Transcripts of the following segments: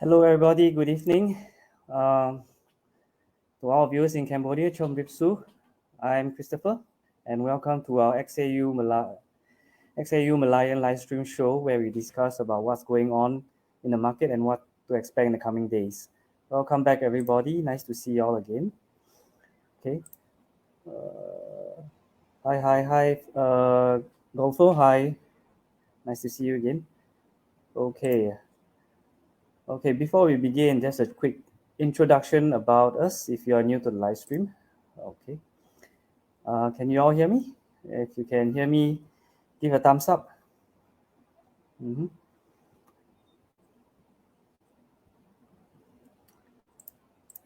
Hello, everybody. Good evening. To all viewers in Cambodia, Chom Vipsu. I'm Christopher, and welcome to our XAU Merlion live stream show where we discuss about what's going on in the market and what to expect in the coming days. Welcome back, everybody. Nice to see you all again. Okay. Hi. Golfo, hi. Nice to see you again. Okay. Before we begin, just a quick introduction about us if you are new to the live stream. Okay. Can you all hear me? If you can hear me, give a thumbs up. Mm-hmm.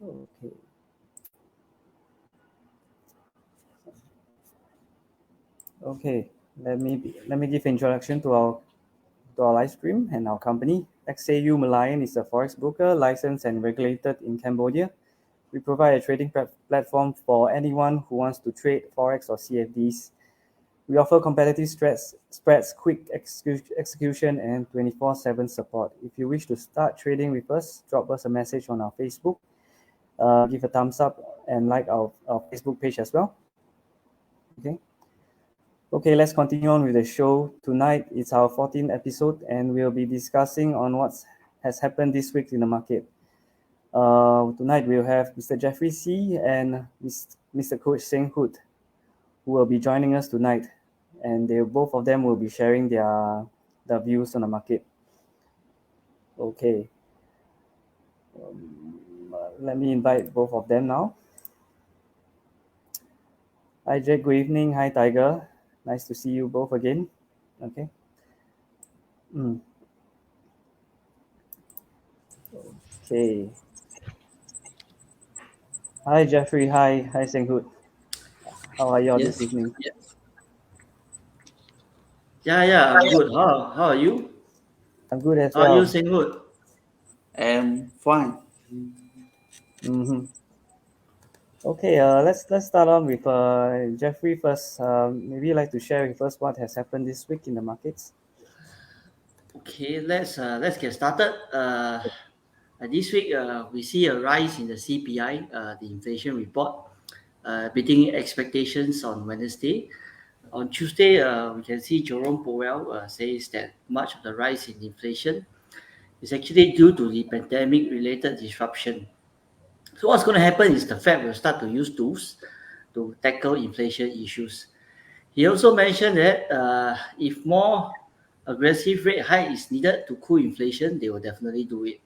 Okay. Okay. Let me give introduction to our live stream and our company. XAU Merlion is a forex broker licensed and regulated in Cambodia. We provide a trading platform for anyone who wants to trade forex or CFDs. We offer competitive spreads, quick execution, and 24/7 support. If you wish to start trading with us, drop us a message on our Facebook. Give a thumbs up and like our Facebook page as well. Okay, let's continue on with the show. Tonight it's our 14th episode, and we'll be discussing on what has happened this week in the market. Tonight we'll have Mr. Jeffrey C. and Mr. Coach Seng Hoot, who will be joining us tonight, and both of them will be sharing their views on the market. Okay. Let me invite both of them now. Hi, Jake. Good evening. Hi, Tiger. Nice to see you both again. Okay. Okay. Hi, Jeffrey. Hi, Seng Hoot. How are you all this evening? Yeah, I'm good. How are you? I'm good as How well. are you, Seng Hoot? I'm fine. Mm-hmm. Okay, let's start on with Jeffrey first. Maybe you'd like to share with us what has happened this week in the markets. Okay, let's get started. This week we see a rise in the CPI, the inflation report, beating expectations on Wednesday. On Tuesday, we can see Jerome Powell says that much of the rise in inflation is actually due to the pandemic-related disruption. So what's going to happen is the Fed will start to use tools to tackle inflation issues. He also mentioned that if more aggressive rate hike is needed to cool inflation, they will definitely do it.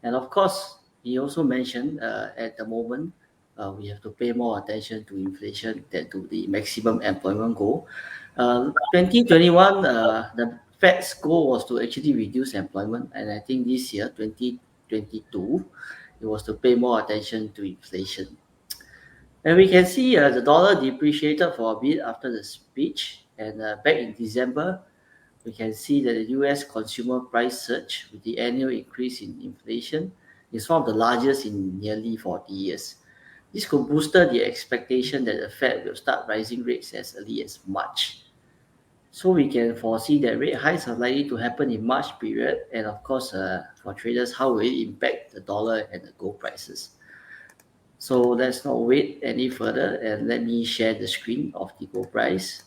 And of course, he also mentioned at the moment we have to pay more attention to inflation than to the maximum employment goal. 2021, the Fed's goal was to actually reduce employment, and I think this year, 2022, it was to pay more attention to inflation. And we can see the dollar depreciated for a bit after the speech. And back in December, we can see that the US consumer price surge with the annual increase in inflation is one of the largest in nearly 40 years. This could boost the expectation that the Fed will start rising rates as early as March. So we can foresee that rate hikes are likely to happen in March period. And of course, for traders, how will it impact the dollar and the gold prices? So let's not wait any further and let me share the screen of the gold price.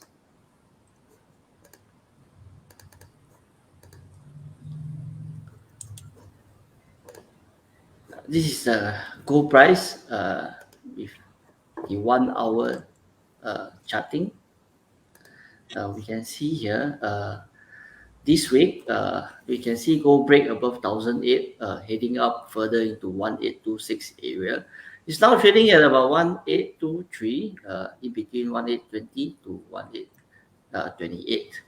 This is the gold price with the 1 hour charting. We can see here this week we can see gold break above 1008, heading up further into 1826 area. It's now trading at about 1823, in between 1820 to 1828.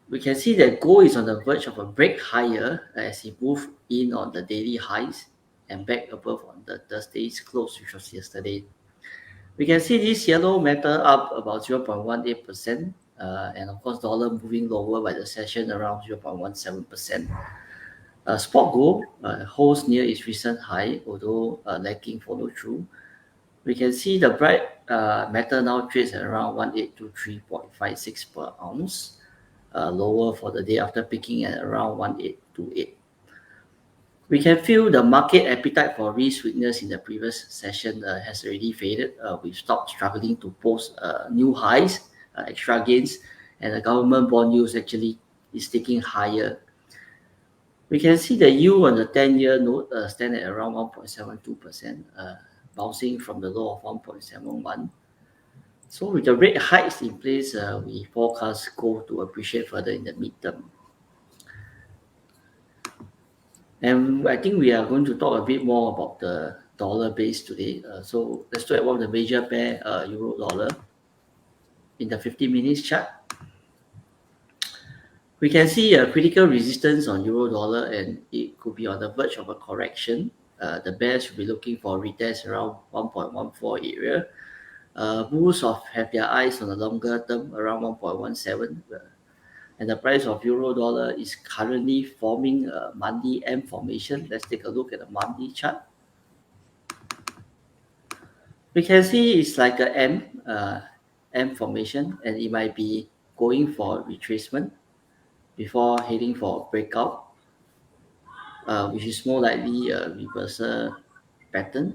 We can see that gold is on the verge of a break higher as it moved in on the daily highs and back above on the Thursday's close, which was yesterday. We can see this yellow metal up about 0.18%, and of course dollar moving lower by the session around 0.17%. Spot gold holds near its recent high, although lacking follow through. We can see the bright metal now trades at around 1823.56 per ounce, lower for the day after peaking at around 1828. We can feel the market appetite for risk weakness in the previous session has already faded. We've stopped struggling to post new highs, extra gains, and the government bond yields actually is ticking higher. We can see the yield on the 10-year note stand at around 1.72%, bouncing from the low of 1.71. So with the rate hikes in place, we forecast gold to appreciate further in the midterm. And I think we are going to talk a bit more about the dollar base today. So let's look at one of the major pair, euro dollar, in the 50 minutes chart. We can see a critical resistance on euro dollar, and it could be on the verge of a correction. The bears should be looking for retest around 1.14 area. Bulls have their eyes on the longer term around 1.17. And the price of euro dollar is currently forming a monthly M formation. Let's take a look at the monthly chart. We can see it's like a M formation, and it might be going for retracement before heading for a breakout, which is more likely a reversal pattern.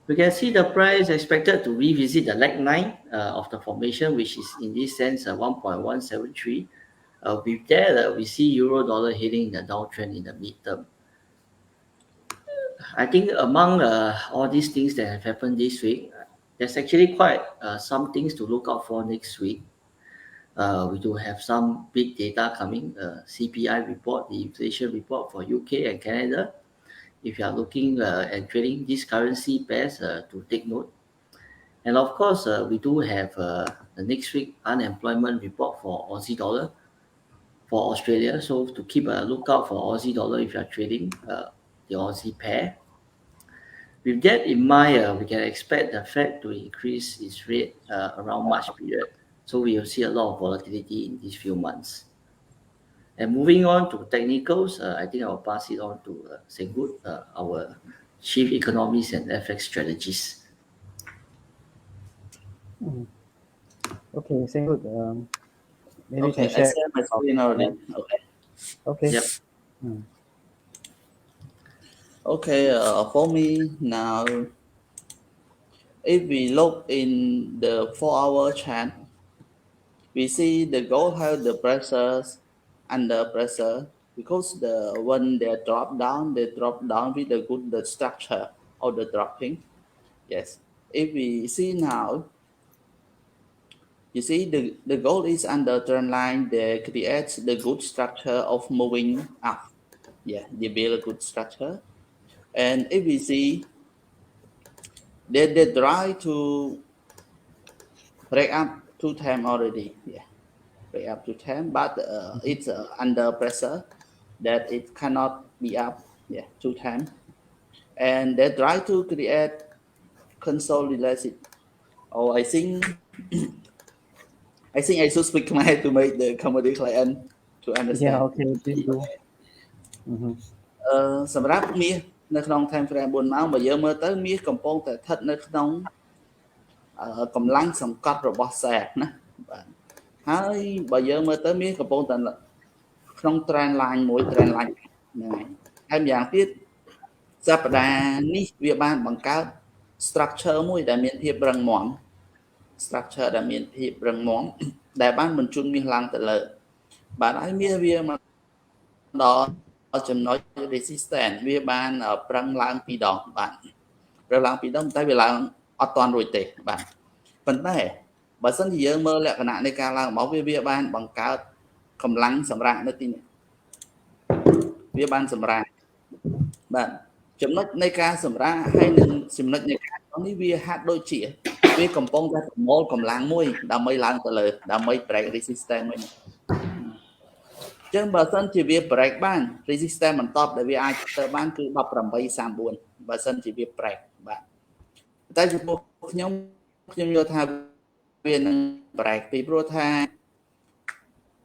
We can see the price expected to revisit the leg line of the formation, which is in this sense 1.173. With that, we see euro dollar heading the downtrend in the midterm. I think among all these things that have happened this week, there's actually quite some things to look out for next week. We do have some big data coming, CPI report, the inflation report for UK and Canada. If you are looking and trading these currency pairs, to take note. And of course, we do have the next week unemployment report for Aussie dollar for Australia. So to keep a lookout for Aussie dollar if you are trading the Aussie pair. With that in mind, we can expect the Fed to increase its rate around March period. So we will see a lot of volatility in these few months. And moving on to technicals, I think I'll pass it on to Senggut, our Chief Economist and FX Strategist. Okay, Senggut, maybe you Okay, can I share. share my screen already. Okay. Okay. Yep. Okay, for me now, if we look in the 4-hour chart, we see the gold have the pressures under pressure because when they drop down with the good the structure of the dropping. Yes. If we see now, you see the gold is under trend line. They create the good structure of moving up. Yeah, they build a good structure. And if we see they try to break up 2 times already. Yeah, break up 2 times, but it's under pressure that it cannot be up. Yeah, 2 times, and they try to create consolidation. Oh, I think I should speak Khmer to make the comedy client to Yeah, understand. okay, please do. សម្រាប់មាសនៅក្នុង time frame 4 ម៉ោងបើយើងមើលទៅមាសកំពុងតែស្ថិតនៅក្នុងកម្លាំងសង្កត់របស់ខ្សែណាបាទហើយបើយើងមើលទៅមាសកំពុងតែក្នុង trend line មួយ trend line ហ្នឹងហើយម្យ៉ាងទៀតសប្តាហ៍នេះវាបានបង្កើត structure មួយដែលមានភាពរឹងមាំ structure ដែលមានភាពរឹងមាំដែលបានបញ្ជូនមាសឡើងទៅលើបាទហើយមាសវាមកដល់ចំណុច resistance វាបានប្រឹងឡើង2ដងបាទប្រឹងឡើង2ដងតែវាឡើងអត់ទាន់រួចទេបាទប៉ុន្តែបើសិនជាយើងមើលលក្ខណៈនៃការឡើងរបស់វាបានបង្កើតកម្លាំងសម្រាប់នៅទីនេះវាបានសម្រាប់បាទចំណុចនៃការសម្រាប់ហើយនឹងចំណុចនៃការនេះវាហាក់ដូចជាវាកំពុងតែប្រមូលកម្លាំងមួយដើម្បីឡើងទៅលើដើម្បី break resistance មួយចឹងបើសិនជាវា break បាន resistance បន្តដែលវាអាចទៅបានគឺ1834បើសិនជាវា break បាទតែចំពោះខ្ញុំយល់ថាវានឹង break ពីព្រោះថា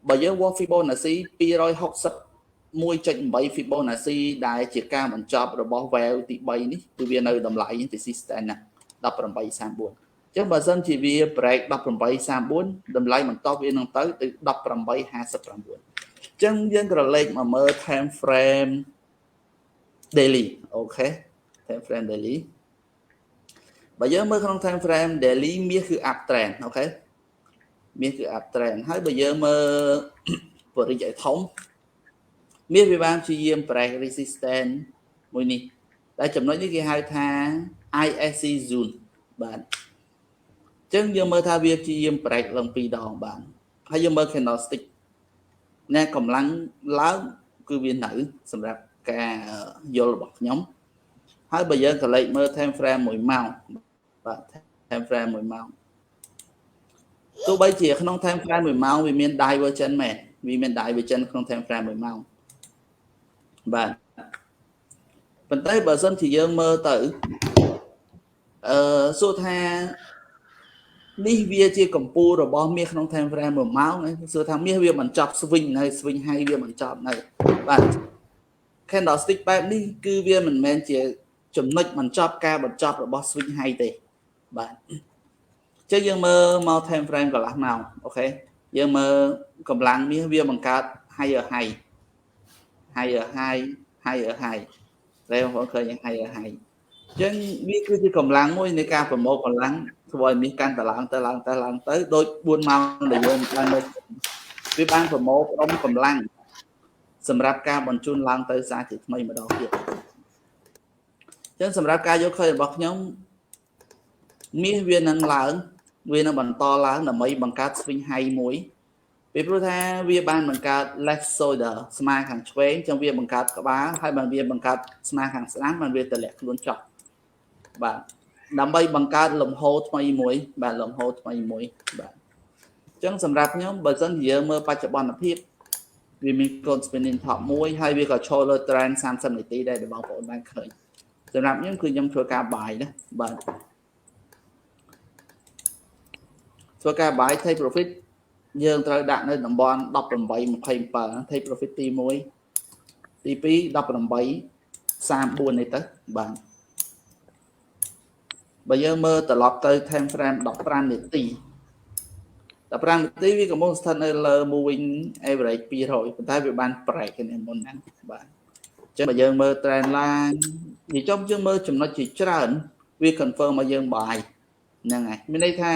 បើយើងវាស់ Fibonacci 261.8 Fibonacci ដែលជាការបញ្ចប់របស់ value ទី3នេះគឺវានៅតម្លៃ resistance ណា1834ចឹងបើសិនជាវា break 1834តម្លៃបន្តវានឹងទៅ1859ចឹងយើងក្រឡេកមកមើល time frame daily អូខេ time frame daily បើយើងមើលក្នុង time frame daily មាសគឺ uptrend អូខេមាសគឺ uptrend ហើយបើយើងមើលបរិយាធំមាសវាបានព្យាយាម break resistance មួយនេះតែចំណុចនេះគេហៅថា ISC zone បាទអញ្ចឹងយើងមើលថាវាព្យាយាម break ឡើង2ដងបានហើយយើងមើល candlestick ណែកម្លាំងឡើងគឺវានៅសម្រាប់ការយល់របស់ខ្ញុំហើយបើយើងក៏លេខមើល time frame 1ម៉ោងបាទ time frame 1ម៉ោងទោះបីជាក្នុង time frame 1ម៉ោងវាមាន divergence មែនវាមាន divergence ក្នុង time frame 1ម៉ោងបាទប៉ុន្តែបើសិនជាយើងមើលទៅសួរថានេះវាជាកម្ពូលរបស់មាសក្នុង time frame 1ម៉ោងសួរថាមាសវាបញ្ចប់ swing នៅ swing high វាបញ្ចប់នៅបាទ candlestick បែបនេះគឺវាមិនមែនជាចំណុចបញ្ចប់ការបញ្ចប់របស់ swing high ទេបាទអញ្ចឹងយើងមើលមក time frame កន្លះម៉ោងអូខេយើងមើលកម្លាំងមាសវាបង្កើត higher high higher high higher high តែបងប្អូនឃើញ higher high អញ្ចឹងវាគឺជាកម្លាំងមួយនៃការប្រមូលកម្លាំងធ្វើឲ្យមាសកាន់តែឡើងទៅឡើងទៅឡើងទៅដូច4ម៉ោងដែលយើងបានមើលវាបានប្រមូលផ្ដុំកម្លាំងសម្រាប់ការបញ្ជូនឡើងទៅសារជាថ្មីម្ដងទៀតអញ្ចឹងសម្រាប់ការយកឃើញរបស់ខ្ញុំមាសវានឹងឡើងវានឹងបន្តឡើងដើម្បីបង្កើត swing high មួយពីព្រោះថាវាបានបង្កើត left shoulder ស្មាខាងឆ្វេងអញ្ចឹងវាបង្កើតក្បាលហើយបានវាបង្កើតស្មាខាងស្ដាំបានវាទម្លាក់ខ្លួនចុះបាទដើម្បីបង្កើតលំហូរថ្មីមួយបាទលំហូរថ្មីមួយបាទអញ្ចឹងសម្រាប់ខ្ញុំបើសិនជាយើងមើលបច្ចុប្បន្នភាពវាមានកូន spinning top មួយហើយវាក៏ឈរលើ trend 30នាទីដែរបងប្អូនបានឃើញសម្រាប់ខ្ញុំគឺខ្ញុំធ្វើការបាយណាបាទធ្វើការបាយ take profit យើងត្រូវដាក់នៅតំបន់18.27 take profit ទី1ទី2 18.34នេះទៅបាទបើយើងមើលត្រឡប់ទៅ time frame 15នាទី15នាទីវាកំពុងស្ថិតនៅលើ moving average 200ប៉ុន្តែវាបាន break គ្នាមុនហ្នឹងបាទអញ្ចឹងបើយើងមើល trend line និយាយចំយើងមើលចំណុចជាច្រើនវា confirm ឲ្យយើងបាយហ្នឹងហើយមានន័យថា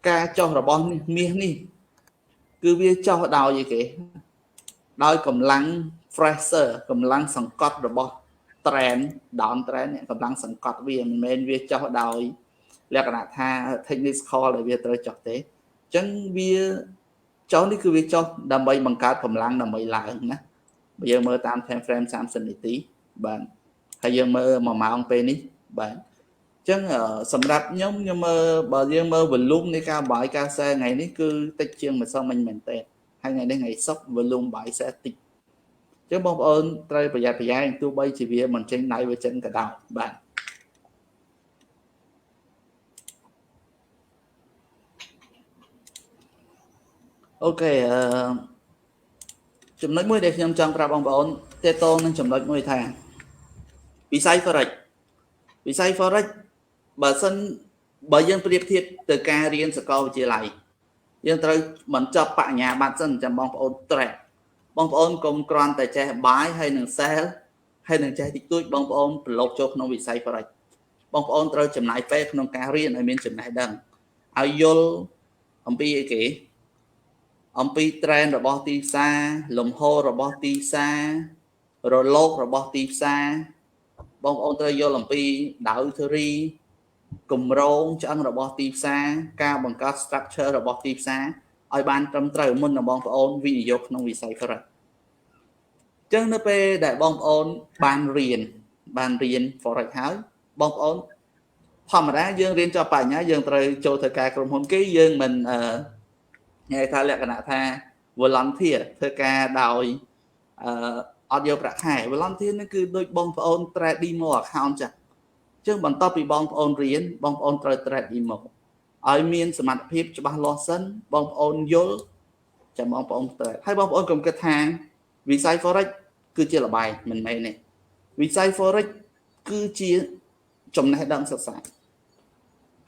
ការចុះរបស់មាសនេះគឺវាចុះដោយអីគេដោយកម្លាំង pressure កម្លាំងសង្កត់របស់ trend down trend កម្លាំងសង្កត់វាមិនមែនវាចុះដោយលក្ខណៈថា technical ដែលវាត្រូវចុះទេអញ្ចឹងវាចុះនេះគឺវាចុះដើម្បីបង្កើតកម្លាំងដើម្បីឡើងណាបើយើងមើលតាម time frame 30នាទីបាទហើយយើងមើល1ម៉ោងពេលនេះបាទអញ្ចឹងសម្រាប់ខ្ញុំមើលបើយើងមើល volume នៃការបាយការ share ថ្ងៃនេះគឺតិចជាងម្សិលមិញមែនតើហើយថ្ងៃនេះថ្ងៃសុក្រ volume បាយ share តិចអញ្ចឹងបងប្អូនត្រូវប្រយ័ត្នប្រយែងទោះបីជាវាមិនចេញដៃវាចិនក៏ដោយបាទអូខេចំណុចមួយដែលខ្ញុំចង់ប្រាប់បងប្អូនទាក់ទងនឹងចំណុចមួយថាវិស័យ forex បើយើងប្រៀបធៀបទៅការរៀនសាកលវិទ្យាល័យយើងត្រូវបញ្ចប់បញ្ញាបត្រសិនចាំបងប្អូន trade បងប្អូនកុំគ្រាន់តែចេះ buy ហើយនឹង sell ហើយនឹងចេះតិចតួចបងប្អូនប្រឡូកចូលក្នុងវិស័យ forex បងប្អូនត្រូវចំណាយពេលក្នុងការរៀនឲ្យមានចំណេះដឹងឲ្យយល់អំពីអីគេអំពី trend របស់ទីផ្សារលំហូររបស់ទីផ្សាររលករបស់ទីផ្សារបងប្អូនត្រូវយល់អំពី Dow theory គម្រោងឆ្អឹងរបស់ទីផ្សារការបង្កើត structure របស់ទីផ្សារឲ្យបានត្រឹមត្រូវមុននឹងបងប្អូនវិនិយោគក្នុងវិស័យ forex អញ្ចឹងនៅពេលដែលបងប្អូនបានរៀន forex ហើយបងប្អូនធម្មតាយើងរៀនចប់បញ្ញាយើងត្រូវចូលធ្វើការក្រុមហ៊ុនគេយើងមិនហៅថាលក្ខណៈថា volunteer ធ្វើការដោយអត់យកប្រាក់ខែ volunteer នេះគឺដូចបងប្អូន trade demo account ចា៎អញ្ចឹងបន្ទាប់ពីបងប្អូនរៀនបងប្អូនត្រូវ trade demo ឲ្យមានសមត្ថភាពច្បាស់លាស់សិនបងប្អូនយល់ចាំបងប្អូន trade ហើយបងប្អូនកុំគិតថាវិស័យ forex គឺជាល្បែងមិនមែនទេវិស័យ forex គឺជាចំណេះដឹងសិក្សា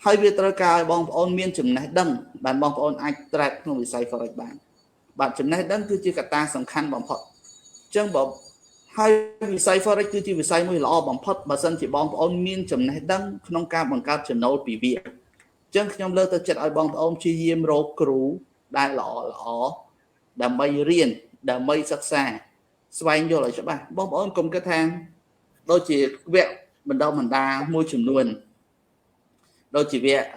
ហើយវាត្រូវការឲ្យបងប្អូនមានចំណេះដឹងបានបងប្អូនអាច trade ក្នុងវិស័យ forex បានបាទចំណេះដឹងគឺជាកត្តាសំខាន់បំផុតអញ្ចឹងបើហ ហើយវិស័យ forex គឺជាវិស័យមួយល្អបំផុតបើសិនជាបងប្អូនមានចំណេះដឹងក្នុងការបង្កើតចំណូលពីវាអញ្ចឹងខ្ញុំលើកទឹកចិត្តឲ្យបងប្អូនព្យាយាមរកគ្រូដែលល្អដើម្បីរៀនដើម្បីសិក្សាស្វែងយល់ឲ្យច្បាស់បងប្អូនកុំគិតថាដូចជាវគ្គបណ្ដុះបណ្ដាលមួយចំនួនដូចជាវគ្គ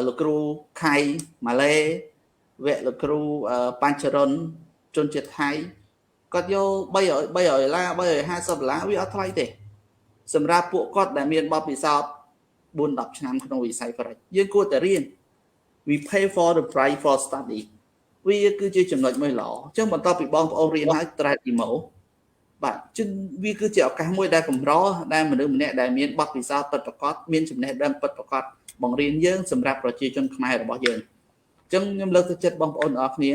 លោកគ្រូខៃម៉ាឡេវគ្គលោកគ្រូបញ្ចរុនជនជាតិថៃគាត់យក$300 $350 វាអត់ថ្លៃទេសម្រាប់ពួកគាត់ដែលមានបទពិសោធន៍ 4-10 ឆ្នាំក្នុងវិស័យ forex យើងគួរតែរៀន we pay for the price for study វាគឺជាចំណុចមួយល្អអញ្ចឹងបន្ទាប់ពីបងប្អូនរៀនហើយ trade demo បាទជិនវាគឺជាឱកាសមួយដែលកម្រដែលមនុស្សម្នាក់ដែលមានបទពិសោធន៍ពិតប្រាកដមានចំណេះដឹងពិតប្រាកដបង្រៀនយើងសម្រាប់ប្រជាជនខ្មែររបស់យើងអញ្ចឹងខ្ញុំលើកទឹកចិត្តបងប្អូនទាំងអស់គ្នា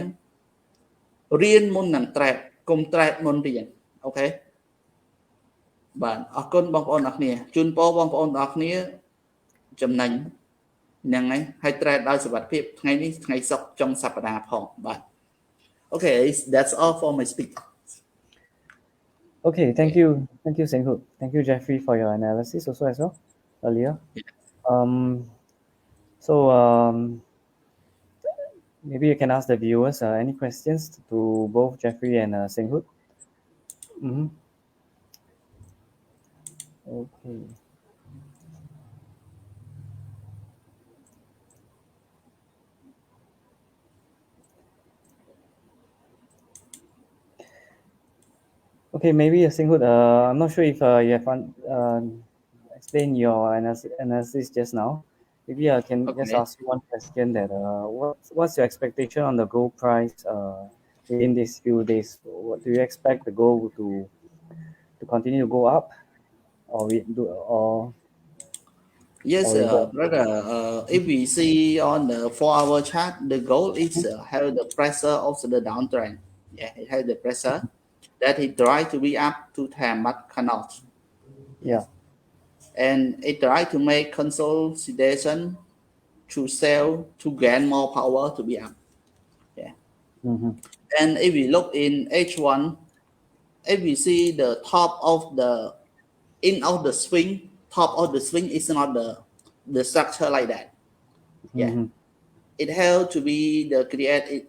រៀនមុននឹង trade កុំ trade មុនរៀនអូខេបាទអរគុណបងប្អូនទាំងអស់គ្នាជូនពរបងប្អូនទាំងអស់គ្នាចំណេញហ្នឹងហើយ trade ដោយសុវត្ថិភាពថ្ងៃនេះថ្ងៃសុក្រចុងសប្តាហ៍ផងបាទ Okay that's all for my speech. Okay, thank you, Senghut. Thank you, Jeffrey, for your analysis also as well earlier. So maybe you can ask the viewers any questions to both Jeffrey and Senghut. Okay. Okay, maybe Senghut, I'm not sure if you have explained your analysis just now. Maybe I can just ask you one question that what's your expectation on the gold price in these few days? What do you expect the gold to continue to go up, or Yes, brother. If we see on the 4-hour chart, the gold is have the pressure of the downtrend. Yeah, it has the pressure that it try to be up to time but cannot. Yeah. And it try to make consolidation to sell to gain more power to be up. Yeah. And if we look in H1, if we see the top of the end of the swing, top of the swing is not the structure like that. Yeah. It have to be the create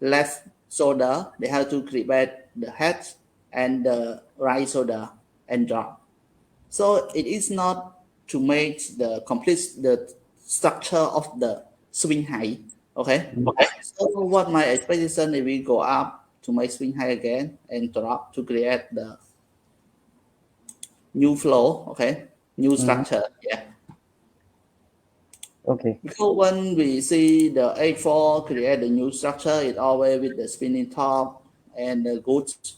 left shoulder. They have to create the head and the right shoulder and drop. So it is not to make the complete the structure of the swing high. Okay. So what my expectation if we go up to make swing high again and drop to create the new flow, okay, new structure. Yeah. Okay. Because when we see the 8-4 create the new structure, it always with the spinning top and the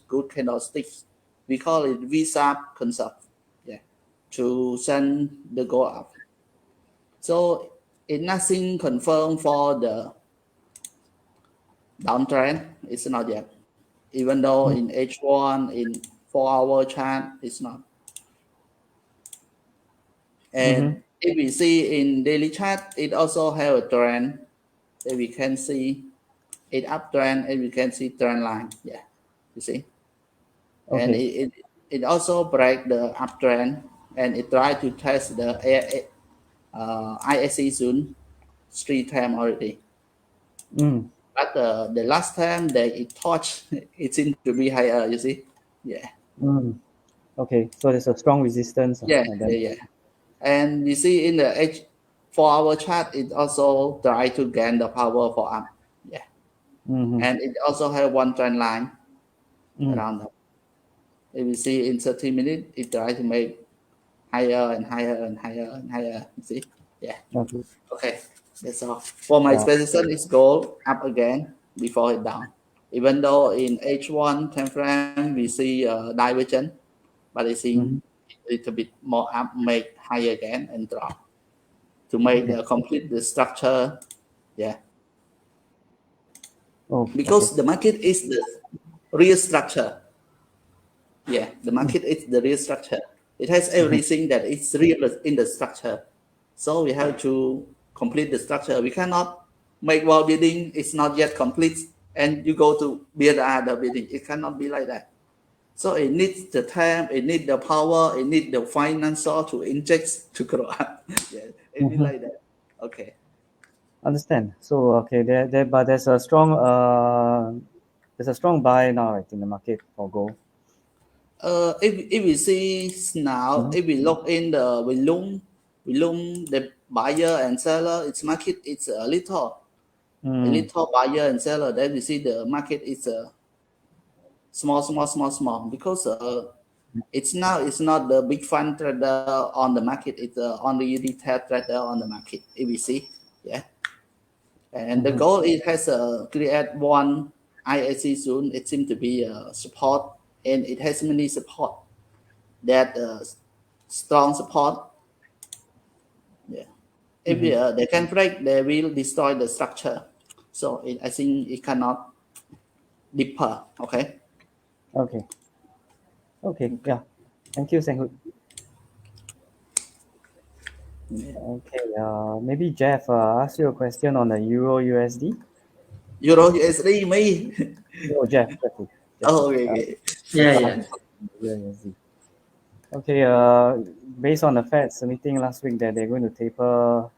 good candlesticks. We call it V-sharp concept. Yeah. To send the gold up. So it nothing confirmed for the downtrend. It's not yet. Even though in H1 in 4-hour chart, it's not. And if we see in daily chart, it also have a trend that we can see it uptrend and we can see trend line. Yeah, you see. Okay. And it also break the uptrend and it try to test the ISC zone 3 times already. But the last time that it touched, it seemed to be higher. You see. Yeah. Okay, so there's a strong resistance. Yeah. And you see in the 4-hour chart, it also try to gain the power for up. Yeah. And it also have one trend line around that. If you see in 30 minutes, it try to make higher and higher and higher and higher. You see? Yeah. Okay. That's all. For my expectation, it's go up again before it down. Even though in H1 time frame, we see divergence, but I see a little bit more up, make higher again and drop to make the complete the structure. Yeah. Because the market is the real structure. Yeah, the market is the real structure. It has everything that is real in the structure. So we have to complete the structure. We cannot make wall building. It's not yet complete, and you go to build other building. It cannot be like that. So it needs the time, it needs the power, it needs the financial to inject to grow up. Yeah, it be like that. Okay. Understand. So okay, but there's a strong buy now, right, in the market for gold. If we see now, if we look in the volume, the buyer and seller, its market, it's a little buyer and seller. Then we see the market is a small because it's not the big fund trader on the market. It's only retail trader on the market. If we see, yeah. And the goal it has create one IAC zone. It seems to be a support, and it has many support that strong support. Yeah, if they can break, they will destroy the structure. So I think it cannot deeper. Okay. Okay. Yeah. Thank you, Senghut. Okay. Maybe Jeff, ask you a question on the Euro USD. Euro USD me. Oh, Jeffrey. Oh, okay. Yeah. USD. Okay. Based on the Fed's meeting last week that they're going to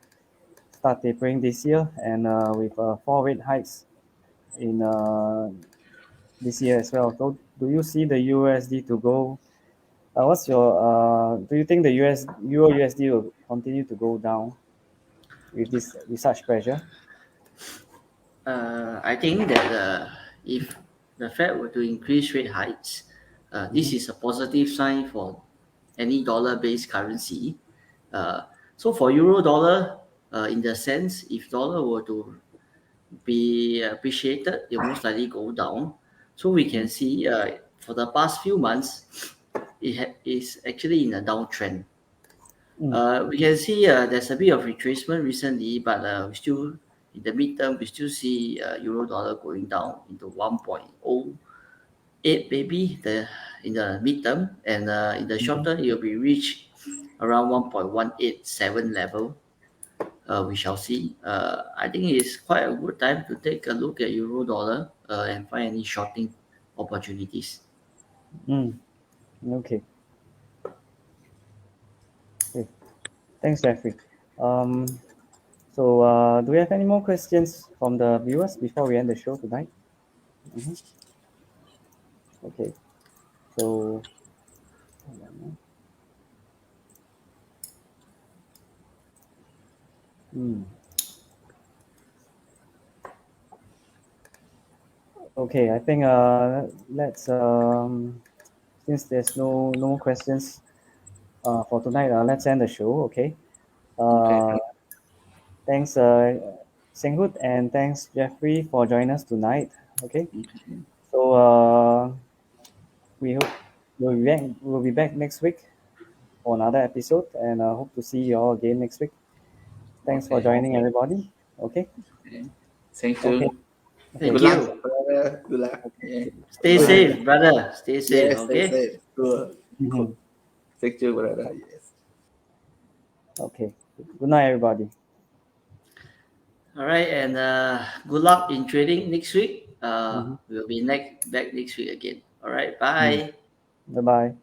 start tapering this year, and with 4 rate hikes in this year as well. So, do you see the USD to go? What's your? Do you think the Euro USD will continue to go down with such pressure? I think that if the Fed were to increase rate hikes, this is a positive sign for any dollar-based currency. So for euro dollar, in the sense, if dollar were to be appreciated, it will most likely go down. So we can see for the past few months, is actually in a downtrend. We can see there's a bit of retracement recently, but we still in the midterm we still see euro dollar going down into 1.08 maybe in the midterm, and in the short term it will be reached around 1.187 level. We shall see. I think it's quite a good time to take a look at euro dollar and find any shorting opportunities. Okay. Thanks, Jeffrey. So, do we have any more questions from the viewers before we end the show tonight? Okay. So, okay, I think let's since there's no questions for tonight, let's end the show. Okay. Okay. Thanks, Senghut, and thanks, Jeffrey, for joining us tonight. Okay. So we hope we'll be back next week for another episode, and I hope to see you all again next week. Thanks for joining, everybody. Okay. Thank you. Okay. Thank Good you. luck, brother. Good luck. Yeah. Stay safe, brother. Stay safe. Yes, Okay. stay safe. Good. Thank you, brother. Yes. Okay. Good night, everybody. All right, and good luck in trading next week. We'll be back next week again. All right, bye. Bye bye.